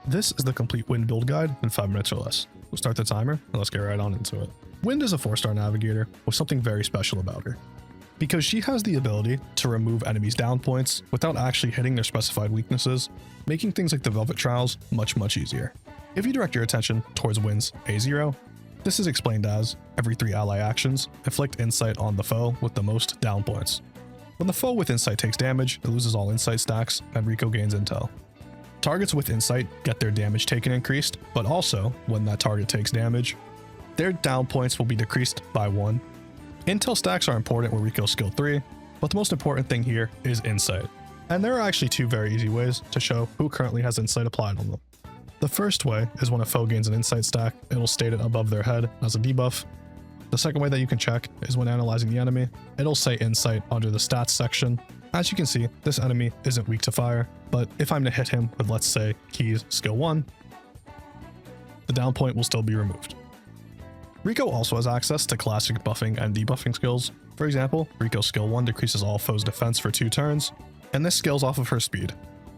This is the complete Wind build guide in 5 minutes or less. We'll start the timer and let's get right on into it. Wind is a 4-star navigator with something very special about her, because she has the ability to remove enemies' down points without actually hitting their specified weaknesses, making things like the Velvet Trials much easier. If you direct your attention towards Wind's A0, this is explained as every 3 ally actions inflict insight on the foe with the most down points. When the foe with insight takes damage, it loses all insight stacks and Riko gains intel. Targets with insight get their damage taken increased, but also, when that target takes damage, their down points will be decreased by 1. Intel stacks are important with Riko's skill 3, but the most important thing here is insight. And there are actually 2 very easy ways to show who currently has insight applied on them. The first way is when a foe gains an insight stack, it'll state it above their head as a debuff. The second way that you can check is when analyzing the enemy, it'll say insight under the stats section. As you can see, this enemy isn't weak to fire, but if I'm to hit him with, let's say, Keys skill 1, the down point will still be removed. Riko also has access to classic buffing and debuffing skills. For example, Riko's skill 1 decreases all foes' defense for 2 turns, and this scales off of her speed.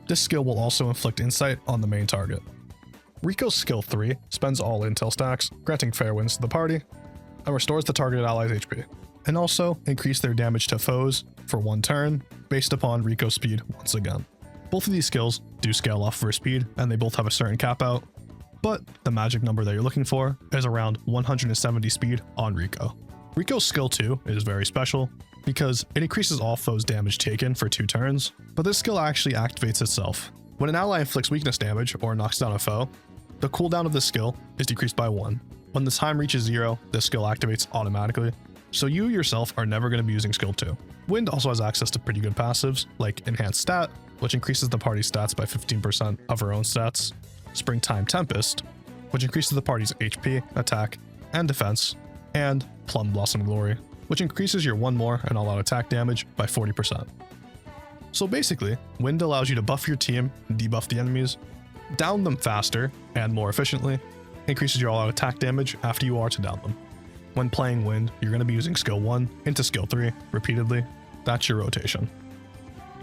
This skill will also inflict insight on the main target. Riko's skill 3 spends all intel stacks, granting fair wins to the party, and restores the targeted ally's HP, and also increase their damage to foes for 1 turn, based upon Riko's speed once again. Both of these skills do scale off of her speed, and they both have a certain cap out, but the magic number that you're looking for is around 170 speed on Riko. Riko's skill 2 is very special, because it increases all foes' damage taken for 2 turns, but this skill actually activates itself. When an ally inflicts weakness damage or knocks down a foe, the cooldown of this skill is decreased by 1. When the time reaches 0, this skill activates automatically, so you yourself are never going to be using skill 2. Wind also has access to pretty good passives, like Enhanced Stat, which increases the party's stats by 15% of her own stats, Springtime Tempest, which increases the party's HP, attack, and defense, and Plum Blossom Glory, which increases your 1 more and all-out attack damage by 40%. So basically, Wind allows you to buff your team, debuff the enemies, down them faster and more efficiently, increases your all-out attack damage after you are to down them. When playing Wind, you're going to be using skill 1 into skill 3 repeatedly. That's your rotation.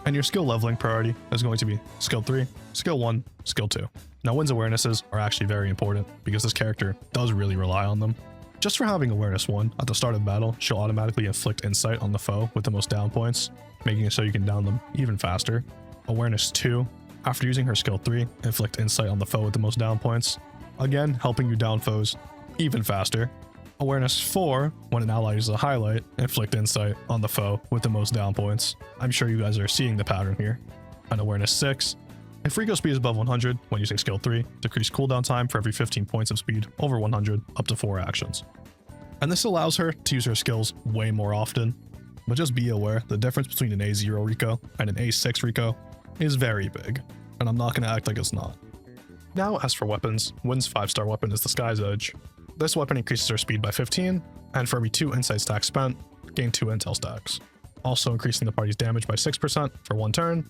And your skill leveling priority is going to be skill 3, skill 1, skill 2. Now Wind's awarenesses are actually very important because this character does really rely on them. Just for having awareness 1, at the start of battle, she'll automatically inflict insight on the foe with the most down points, making it so you can down them even faster. Awareness 2, after using her skill 3, inflict insight on the foe with the most down points, again helping you down foes even faster. Awareness 4, when an ally uses a highlight, inflict insight on the foe with the most down points. I'm sure you guys are seeing the pattern here. And awareness 6, if Riko's speed is above 100 when using skill 3, decrease cooldown time for every 15 points of speed over 100 up to 4 actions. And this allows her to use her skills way more often, but just be aware the difference between an A0 Riko and an A6 Riko is very big, and I'm not going to act like it's not. Now as for weapons, Wind's 5-star weapon is the Sky's Edge. This weapon increases her speed by 15, and for every 2 insight stacks spent, gain 2 intel stacks, also increasing the party's damage by 6% for 1 turn,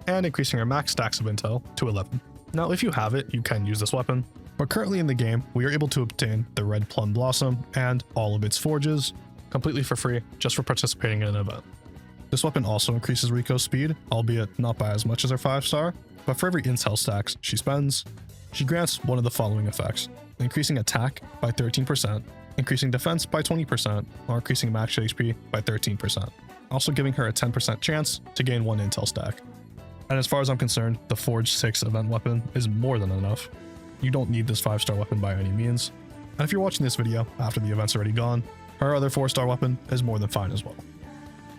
and increasing her max stacks of intel to 11. Now if you have it, you can use this weapon, but currently in the game, we are able to obtain the Red Plum Blossom and all of its forges completely for free just for participating in an event. This weapon also increases Riko's speed, albeit not by as much as her 5-star, but for every intel stacks she spends, she grants one of the following effects: increasing attack by 13%, increasing defense by 20%, or increasing max HP by 13%, also giving her a 10% chance to gain 1 intel stack. And as far as I'm concerned, the Forge 6 event weapon is more than enough. You don't need this 5-star weapon by any means. And if you're watching this video after the event's already gone, her other 4-star weapon is more than fine as well.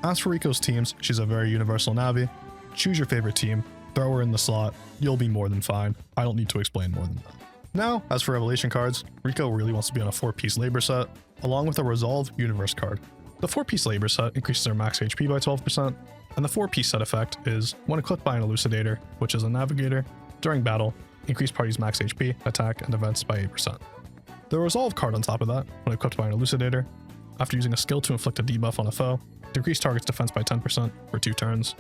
As for Riko's teams, she's a very universal Navi. Choose your favorite team, throw her in the slot, you'll be more than fine. I don't need to explain more than that. Now, as for revelation cards, Riko really wants to be on a 4-piece labor set, along with a Resolve Universe card. The 4-piece labor set increases her max HP by 12%, and the 4-piece set effect is, when equipped by an Elucidator, which is a navigator, during battle, increase party's max HP, attack, and defense by 8%. The Resolve card on top of that, when equipped by an Elucidator, after using a skill to inflict a debuff on a foe, decrease target's defense by 10% for 2 turns,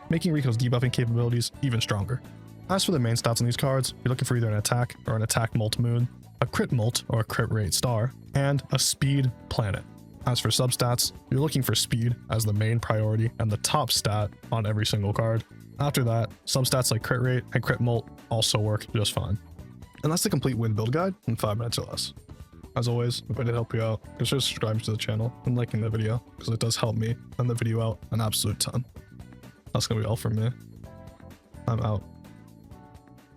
making Riko's debuffing capabilities even stronger. As for the main stats on these cards, you're looking for either an attack or an attack mult moon, a crit mult or a crit rate star, and a speed planet. As for substats, you're looking for speed as the main priority and the top stat on every single card. After that, some stats like crit rate and crit molt also work just fine. And that's the complete Wind build guide in 5 minutes or less. As always, if I did help you out, consider subscribing to the channel and liking the video, because it does help me and the video out an absolute ton. That's gonna be all from me. I'm out.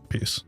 Peace.